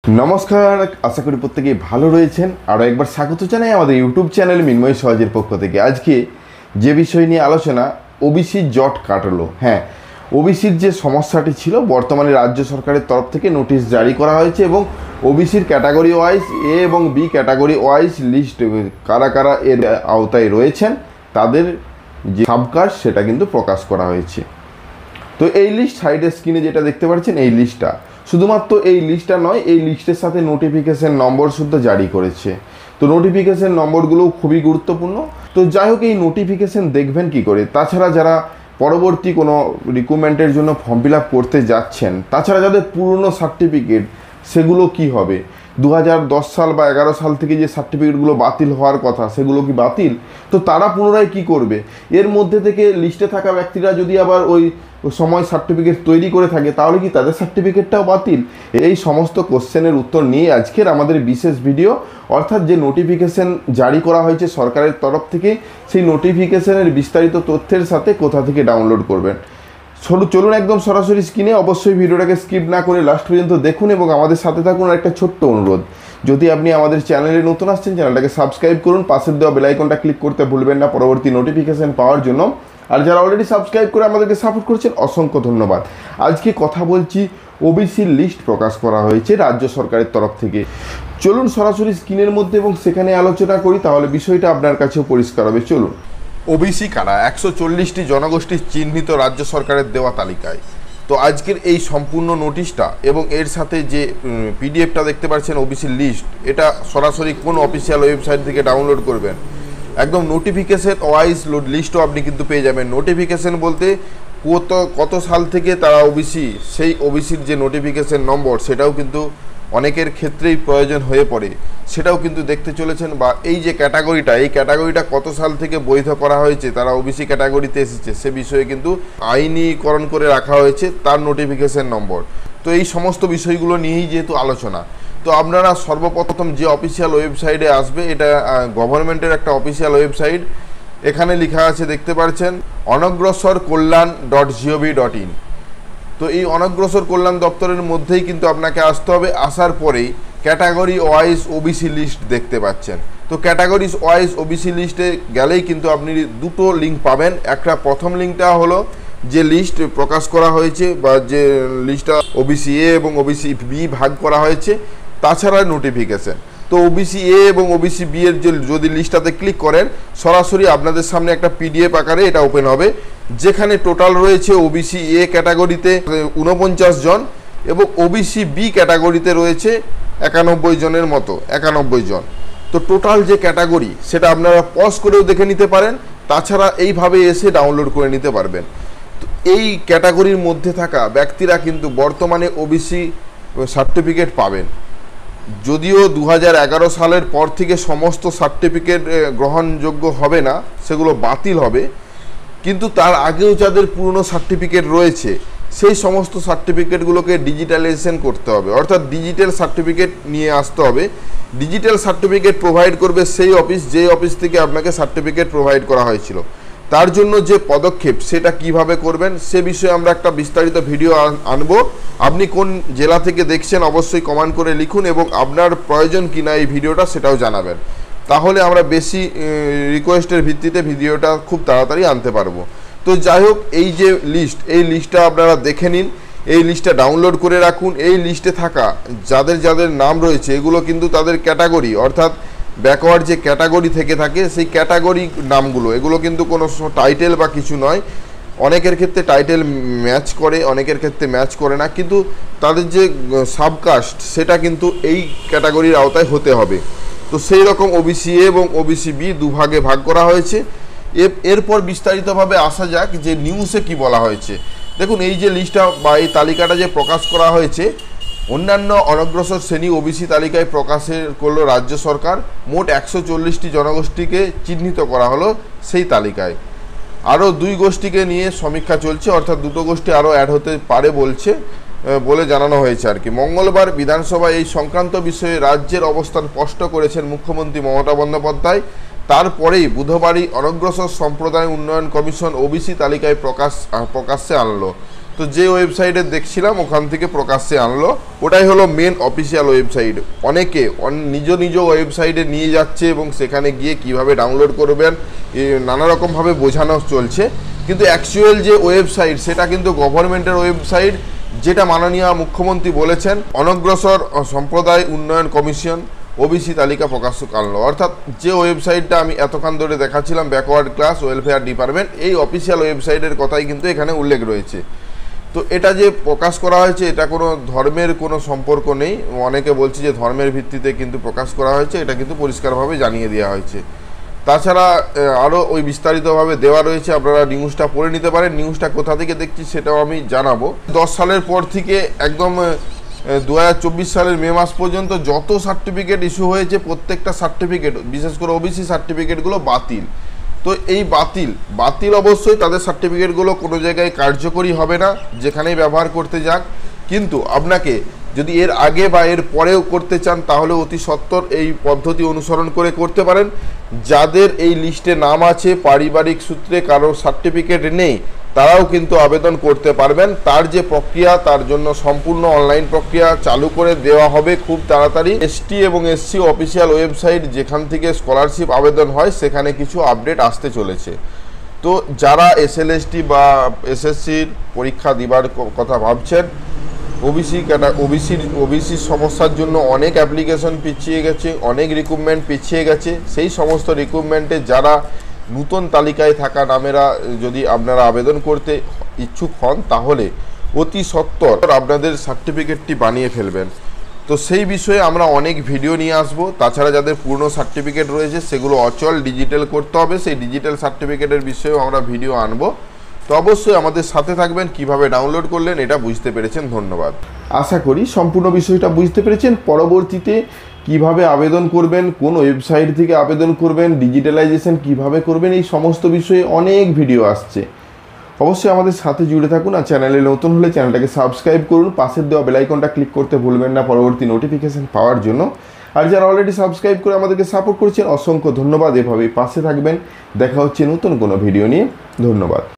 নমস্কার, আশা করি প্রত্যেকেই ভালো রয়েছেন। আরও একবার স্বাগত জানাই আমাদের ইউটিউব চ্যানেল মিনময় সহজের পক্ষ থেকে। আজকে যে বিষয় নিয়ে আলোচনা, ওবিসির জট কাটলো। হ্যাঁ, ওবিসির যে সমস্যাটি ছিল, বর্তমানে রাজ্য সরকারের তরফ থেকে নোটিশ জারি করা হয়েছে এবং ওবিসির ক্যাটাগরি ওয়াইজ এ এবং বি ক্যাটাগরি ওয়াইজ লিস্ট কারা কারা এর আওতায় রয়েছেন তাদের যে সাবকাস্ট সেটা কিন্তু প্রকাশ করা হয়েছে। তো এই লিস্ট সাইডের স্ক্রিনে যেটা দেখতে পাচ্ছেন, এই লিস্টটা শুধুমাত্র এই লিস্টটা নয়, এই লিস্টের সাথে নোটিফিকেশন নম্বর শুদ্ধ জারি করেছে। তো নোটিফিকেশন নম্বরগুলো খুবই গুরুত্বপূর্ণ। তো যাই হোক, এই নোটিফিকেশন দেখবেন কি করে? তাছাড়া যারা পরবর্তী কোনো রিক্রুটমেন্টের জন্য ফর্ম ফিল আপ করতে যাচ্ছেন, তাছাড়া যাদের পুরনো সার্টিফিকেট সেগুলো কি হবে? 2010 সাল বা 11 সাল থেকে যে সার্টিফিকেটগুলো বাতিল হওয়ার কথা, সেগুলো কি বাতিল? তো তারা পুনরায় কি করবে? এর মধ্যে থেকে লিস্টে থাকা ব্যক্তিরা যদি আবার ওই সময় সার্টিফিকেট তৈরি করে থাকে, তাহলে কি তাদের সার্টিফিকেটটাও বাতিল? এই সমস্ত কোশ্চেনের উত্তর নিয়ে আজকের আমাদের বিশেষ ভিডিও। অর্থাৎ যে নোটিফিকেশন জারি করা হয়েছে সরকারের তরফ থেকে, সেই নোটিফিকেশনের বিস্তারিত তথ্যের সাথে কোথা থেকে ডাউনলোড করবেন। চলুন একদম সরাসরি স্ক্রিনে। অবশ্যই ভিডিওটাকে স্কিপ না করে লাস্ট পর্যন্ত দেখুন এবং আমাদের সাথে থাকুন। আর একটা ছোট্ট অনুরোধ, যদি আপনি আমাদের চ্যানেলে নতুন আসছেন, চ্যানেলটাকে সাবস্ক্রাইব করুন, পাশের দেওয়া বেল আইকনটা ক্লিক করতে ভুলবেন না পরবর্তী নোটিফিকেশন পাওয়ার জন্য। আর যারা অলরেডি সাবস্ক্রাইব করে আমাদেরকে সাপোর্ট করছেন, অসংখ্য ধন্যবাদ। আজকে কথা বলছি, ওবিসির লিস্ট প্রকাশ করা হয়েছে রাজ্য সরকারের তরফ থেকে। চলুন সরাসরি স্ক্রিনের মধ্যে এবং সেখানে আলোচনা করি, তাহলে বিষয়টা আপনার কাছেও পরিষ্কার হবে। চলুন। ওবিসি কারা? 140টি জনগোষ্ঠী চিহ্নিত রাজ্য সরকারের দেওয়া তালিকায়। তো আজকের এই সম্পূর্ণ নোটিশটা এবং এর সাথে যে পিডিএফটা দেখতে পাচ্ছেন ওবিসির লিস্ট, এটা সরাসরি কোন অফিসিয়াল ওয়েবসাইট থেকে ডাউনলোড করবেন? একদম নোটিফিকেশন ওয়াইজ লিস্টও আপনি কিন্তু পেয়ে যাবেন। নোটিফিকেশন বলতে কত সাল থেকে তারা ওবিসি, সেই ওবিসির যে নোটিফিকেশন নম্বর সেটাও কিন্তু অনেকের ক্ষেত্রেই প্রয়োজন হয়ে পড়ে, সেটাও কিন্তু দেখতে চলেছেন। বা এই যে ক্যাটাগরিটা, এই ক্যাটাগরিটা কত সাল থেকে বৈধ করা হয়েছে, তারা ওবিসি ক্যাটাগরিতে এসেছে, সে বিষয়ে কিন্তু আইনীকরণ করে রাখা হয়েছে তার নোটিফিকেশন নম্বর। তো এই সমস্ত বিষয়গুলো নিয়েই যেহেতু আলোচনা, তো আপনারা সর্বপ্রথম যে অফিসিয়াল ওয়েবসাইটে আসবে, এটা গভর্নমেন্টের একটা অফিসিয়াল ওয়েবসাইট। এখানে লেখা আছে, দেখতে পাচ্ছেন, অনগ্রসরকল্যাণ.gov.in। তো এই অনগ্রসর কল্যাণ দপ্তরের মধ্যেই কিন্তু আপনাকে আসতে হবে। আসার পরেই ক্যাটাগরি ওয়াইজ ওবিসি লিস্ট দেখতে পাচ্ছেন। তো ক্যাটাগরি ওয়াইজ ওবিসি লিস্টে গেলেই কিন্তু আপনি দুটো লিঙ্ক পাবেন। একটা প্রথম লিঙ্কটা হলো যে লিস্ট প্রকাশ করা হয়েছে বা যে লিস্টটা ওবিসি এ এবং ওবিসি বি ভাগ করা হয়েছে, তাছাড়া নোটিফিকেশন। তো ওবিসি এ এবং ওবিসি বি এর যদি লিস্টটাতে ক্লিক করেন, সরাসরি আপনাদের সামনে একটা পিডিএফ আকারে এটা ওপেন হবে, যেখানে টোটাল রয়েছে ওবিসি এ ক্যাটাগরিতে 49 জন এবং ওবিসি বি ক্যাটাগরিতে রয়েছে 91 জনের মতো, 91 জন। তো টোটাল যে ক্যাটাগরি সেটা আপনারা পজ করেও দেখে নিতে পারেন, তাছাড়া এইভাবে এসে ডাউনলোড করে নিতে পারবেন। তো এই ক্যাটাগরির মধ্যে থাকা ব্যক্তিরা কিন্তু বর্তমানে ওবিসি সার্টিফিকেট পাবেন। যদিও 2011 সালের পর থেকে সমস্ত সার্টিফিকেট গ্রহণযোগ্য হবে না, সেগুলো বাতিল হবে, কিন্তু তার আগেও যাদের পুরনো সার্টিফিকেট রয়েছে সেই সমস্ত সার্টিফিকেটগুলোকে ডিজিটালাইজেশন করতে হবে, অর্থাৎ ডিজিটাল সার্টিফিকেট নিয়ে আসতে হবে। ডিজিটাল সার্টিফিকেট প্রোভাইড করবে সেই অফিস, যে অফিস থেকে আপনাকে সার্টিফিকেট প্রোভাইড করা হয়েছিল। তার জন্য যে পদক্ষেপ সেটা কিভাবে করবেন সে বিষয়ে আমরা একটা বিস্তারিত ভিডিও আনবো। আপনি কোন জেলা থেকে দেখছেন অবশ্যই কমেন্ট করে লিখুন এবং আপনার প্রয়োজন কিনা এই ভিডিওটা সেটাও জানাবেন, তাহলে আমরা বেশি রিকোয়েস্টের ভিত্তিতে ভিডিওটা খুব তাড়াতাড়ি আনতে পারবো। তো যাই হোক, এই যে লিস্ট, এই লিস্টটা আপনারা দেখে নিন, এই লিস্টটা ডাউনলোড করে রাখুন। এই লিস্টে থাকা যাদের যাদের নাম রয়েছে, এগুলো কিন্তু তাদের ক্যাটাগরি, অর্থাৎ ব্যাকওয়ার্ড যে ক্যাটাগরি থেকে থাকে সেই ক্যাটাগরি নামগুলো, এগুলো কিন্তু কোনো টাইটেল বা কিছু নয়। অনেকের ক্ষেত্রে টাইটেল ম্যাচ করে, অনেকের ক্ষেত্রে ম্যাচ করে না, কিন্তু তাদের যে সাবকাস্ট সেটা কিন্তু এই ক্যাটাগরির আওতায় হতে হবে। তো সেই রকম ওবিসি এ এবং ওবিসি বি দুভাগে ভাগ করা হয়েছে। এরপর বিস্তারিতভাবে আসা যাক যে নিউজে কি বলা হয়েছে। দেখুন, এই যে লিস্টটা বা এই তালিকাটা যে প্রকাশ করা হয়েছে, অন্যান্য অনগ্রসর শ্রেণী ওবিসি তালিকায় প্রকাশের করলো রাজ্য সরকার। মোট 140টি জনগোষ্ঠীকে চিহ্নিত করা হলো সেই তালিকায়। আরও 2 গোষ্ঠীকে নিয়ে সমীক্ষা চলছে, অর্থাৎ 2টো গোষ্ঠী আরও অ্যাড হতে পারে বলে জানানো হয়েছে আর কি। মঙ্গলবার বিধানসভায় এই সংক্রান্ত বিষয়ে রাজ্যের অবস্থান স্পষ্ট করেছেন মুখ্যমন্ত্রী মমতা বন্দ্যোপাধ্যায়। তারপরেই বুধবারই অনগ্রসর সম্প্রদায় উন্নয়ন কমিশন ওবিসি তালিকায় প্রকাশ্যে আনলো। তো যে ওয়েবসাইটে দেখছিলাম ওখান থেকে প্রকাশ্যে আনলো, ওটাই হলো মেন অফিসিয়াল ওয়েবসাইট। অনেকে নিজ নিজ ওয়েবসাইটে নিয়ে যাচ্ছে এবং সেখানে গিয়ে কিভাবে ডাউনলোড করবেন নানা রকমভাবে বোঝানো চলছে, কিন্তু অ্যাকচুয়াল যে ওয়েবসাইট সেটা কিন্তু গভর্নমেন্টের ওয়েবসাইট, যেটা মাননীয় মুখ্যমন্ত্রী বলেছেন অনগ্রসর সম্প্রদায় উন্নয়ন কমিশন ওবিসি তালিকা প্রকাশক আনলো। অর্থাৎ যে ওয়েবসাইটটা আমি এতক্ষণ ধরে দেখাচ্ছিলাম ব্যাকওয়ার্ড ক্লাস ওয়েলফেয়ার ডিপার্টমেন্ট, এই অফিসিয়াল ওয়েবসাইটের কথাই কিন্তু এখানে উল্লেখ রয়েছে। তো এটা যে প্রকাশ করা হয়েছে এটা কোনো ধর্মের কোনো সম্পর্ক নেই, অনেকে বলছে যে ধর্মের ভিত্তিতে কিন্তু প্রকাশ করা হয়েছে, এটা কিন্তু পরিষ্কারভাবে জানিয়ে দেওয়া হয়েছে। তাছাড়া আরও ওই বিস্তারিতভাবে দেওয়া রয়েছে, আপনারা নিউজটা পড়ে নিতে পারেন। নিউজটা কোথা থেকে দেখছি সেটাও আমি জানাবো। 10 সালের পর থেকে একদম 2024 সালের মে মাস পর্যন্ত যত সার্টিফিকেট ইস্যু হয়েছে প্রত্যেকটা সার্টিফিকেট, বিশেষ করে ওবিসি সার্টিফিকেটগুলো বাতিল। তো এই বাতিল অবশ্যই তাদের সার্টিফিকেটগুলো কোনো জায়গায় কার্যকরী হবে না, যেখানেই ব্যবহার করতে যাক। কিন্তু আপনাকে যদি এর আগে বা এর পরেও করতে চান তাহলে অতি সত্বর এই পদ্ধতি অনুসরণ করে করতে পারেন। যাদের এই লিস্টে নাম আছে, পারিবারিক সূত্রে কারোর সার্টিফিকেট নেই, তারাও কিন্তু আবেদন করতে পারবেন। তার যে প্রক্রিয়া, তার জন্য সম্পূর্ণ অনলাইন প্রক্রিয়া চালু করে দেওয়া হবে খুব তাড়াতাড়ি। এসটি এবং এসসি অফিসিয়াল ওয়েবসাইট যেখান থেকে স্কলারশিপ আবেদন হয় সেখানে কিছু আপডেট আসতে চলেছে। তো যারা এসএলএসটি বা এসএসসির পরীক্ষা দিবার কথা ভাবছেন, ওবিসির সমস্যার জন্য অনেক অ্যাপ্লিকেশন পিছিয়ে গেছে, অনেক রিক্রুটমেন্ট পিছিয়ে গেছে। সেই সমস্ত রিক্রুটমেন্টে যারা নূতন তালিকায় থাকা নামেরা যদি আপনারা আবেদন করতে ইচ্ছুক হন তাহলে অতি সত্বর আপনাদের সার্টিফিকেটটি বানিয়ে ফেলবেন। তো সেই বিষয়ে আমরা অনেক ভিডিও নিয়ে আসব। তাছাড়া যাদের পুরনো সার্টিফিকেট রয়েছে সেগুলো অচল ডিজিটাল করতে হবে, সেই ডিজিটাল সার্টিফিকেটের বিষয়েও আমরা ভিডিও আনবো। তো অবশ্যই আমাদের সাথে থাকবেন। কিভাবে ডাউনলোড করলেন এটা বুঝতে পেরেছেন, ধন্যবাদ। আশা করি সম্পূর্ণ বিষয়টা বুঝতে পেরেছেন। পরবর্তীতে কিভাবে আবেদন করবেন, কোন ওয়েবসাইট থেকে আবেদন করবেন, ডিজিটালাইজেশন কিভাবে করবেন, এই সমস্ত বিষয়ে অনেক ভিডিও আসছে। অবশ্যই আমাদের সাথে জুড়ে থাকুন। আর চ্যানেলে নতুন হলে চ্যানেলটাকে সাবস্ক্রাইব করুন, পাশের দেওয়া বেল আইকনটা ক্লিক করতে ভুলবেন না পরবর্তী নোটিফিকেশন পাওয়ার জন্য। আর যারা অলরেডি সাবস্ক্রাইব করে আমাদেরকে সাপোর্ট করছেন অসংখ্য ধন্যবাদ। এভাবেই পাশে থাকবেন। দেখা হচ্ছে নতুন কোনো ভিডিও নিয়ে। ধন্যবাদ।